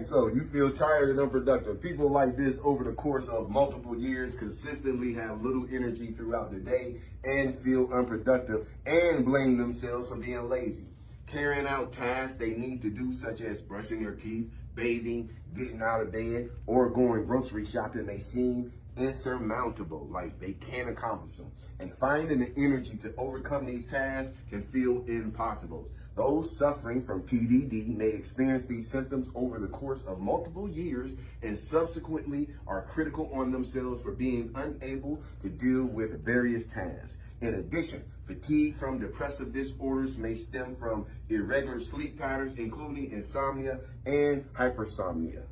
so you feel tired and unproductive. People like this over the course of multiple years consistently have little energy throughout the day and feel unproductive and blame themselves for being lazy. Carrying out tasks they need to do, such as brushing their teeth, bathing, getting out of bed, or going grocery shopping, may seem insurmountable, like they can't accomplish them. And finding the energy to overcome these tasks can feel impossible. Those suffering from PDD may experience these symptoms over the course of multiple years and subsequently are critical on themselves for being unable to deal with various tasks. In addition, fatigue from depressive disorders may stem from irregular sleep patterns, including insomnia and hypersomnia.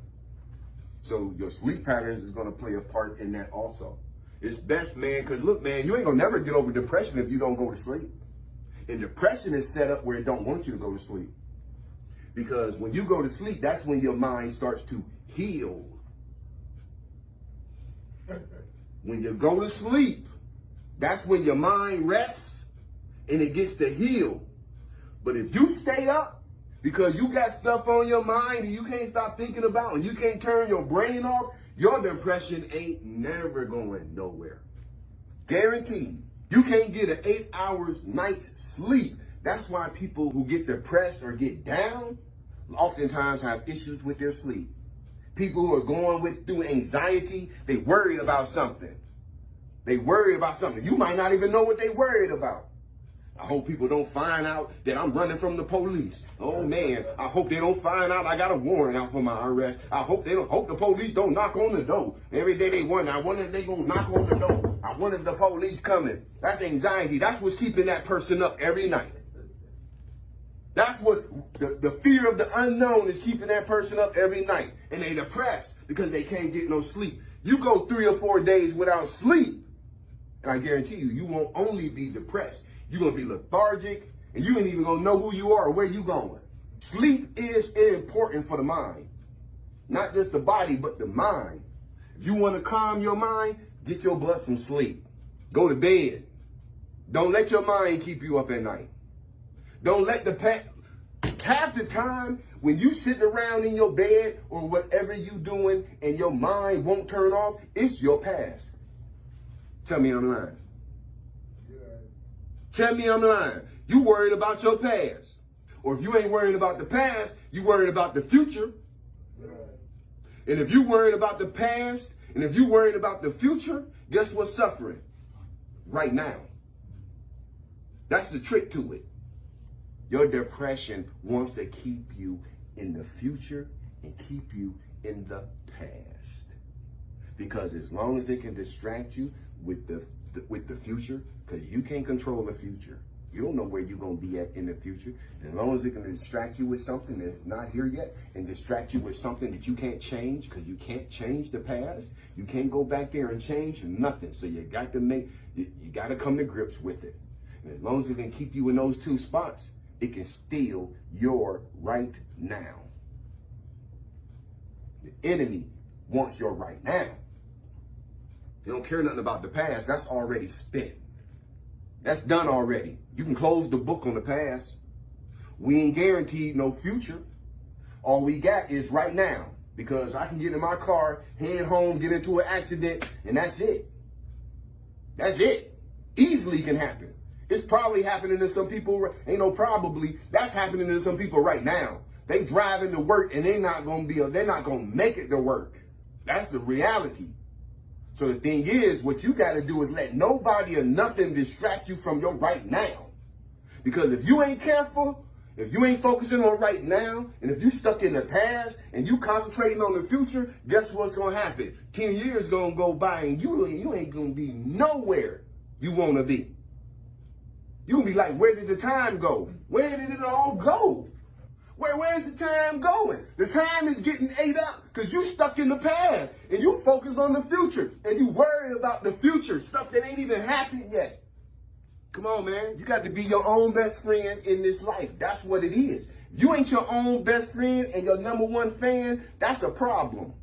So your sleep patterns is going to play a part in that also. It's best, man, because look, man, you ain't going to never get over depression if you don't go to sleep. And depression is set up where it don't want you to go to sleep. Because when you go to sleep, that's when your mind starts to heal. When you go to sleep, that's when your mind rests and it gets to heal. But if you stay up because you got stuff on your mind and you can't stop thinking about and you can't turn your brain off, your depression ain't never going nowhere. Guaranteed. You can't get an 8 hours night's sleep. That's why people who get depressed or get down oftentimes have issues with their sleep. People who are going through anxiety, they worry about something. They worry about something. You might not even know what they worried about. I hope people don't find out that I'm running from the police. Oh man, I hope they don't find out I got a warrant out for my arrest. I hope the police don't knock on the door. Every day they wonder, I wonder if they gonna knock on the door. I wonder if the police coming. That's anxiety. That's what's keeping that person up every night. That's what the fear of the unknown is keeping that person up every night. And they depressed because they can't get no sleep. You go 3 or 4 days without sleep, and I guarantee you, you won't only be depressed. You're going to be lethargic, and you ain't even going to know who you are or where you going. Sleep is important for the mind. Not just the body, but the mind. If you want to calm your mind, get your butt some sleep. Go to bed. Don't let your mind keep you up at night. Don't let the pet. Half the time, when you sit around in your bed or whatever you doing and your mind won't turn off, it's your past. Tell me I'm lying. Tell me I'm lying. You worried about your past. Or if you ain't worried about the past, you worried about the future. And if you worried about the past, and if you worried about the future, guess what's suffering? Right now. That's the trick to it. Your depression wants to keep you in the future and keep you in the past. Because as long as it can distract you with the future, because you can't control the future. You don't know where you're going to be at in the future. And as long as it can distract you with something that's not here yet and distract you with something that you can't change, because you can't change the past, you can't go back there and change nothing. So you got to come to grips with it. And as long as it can keep you in those two spots, it can steal your right now. The enemy wants your right now. They don't care nothing about the past. That's already spent. That's done already. You can close the book on the past. We ain't guaranteed no future. All we got is right now. Because I can get in my car, head home, get into an accident, and that's it. That's it. Easily can happen. It's probably happening to some people. Ain't no probably. That's happening to some people right now. They driving to work and they're not gonna make it to work. That's the reality. So the thing is, what you got to do is let nobody or nothing distract you from your right now. Because if you ain't careful, if you ain't focusing on right now, and if you stuck in the past and you concentrating on the future, guess what's going to happen? 10 years going to go by and you ain't going to be nowhere you want to be. You'll be like, where did the time go? Where did it all go? Where's the time going? The time is getting ate up because you stuck in the past and you focus on the future and you worry about the future, stuff that ain't even happened yet. Come on, man. You got to be your own best friend in this life. That's what it is. You ain't your own best friend and your number one fan, that's a problem.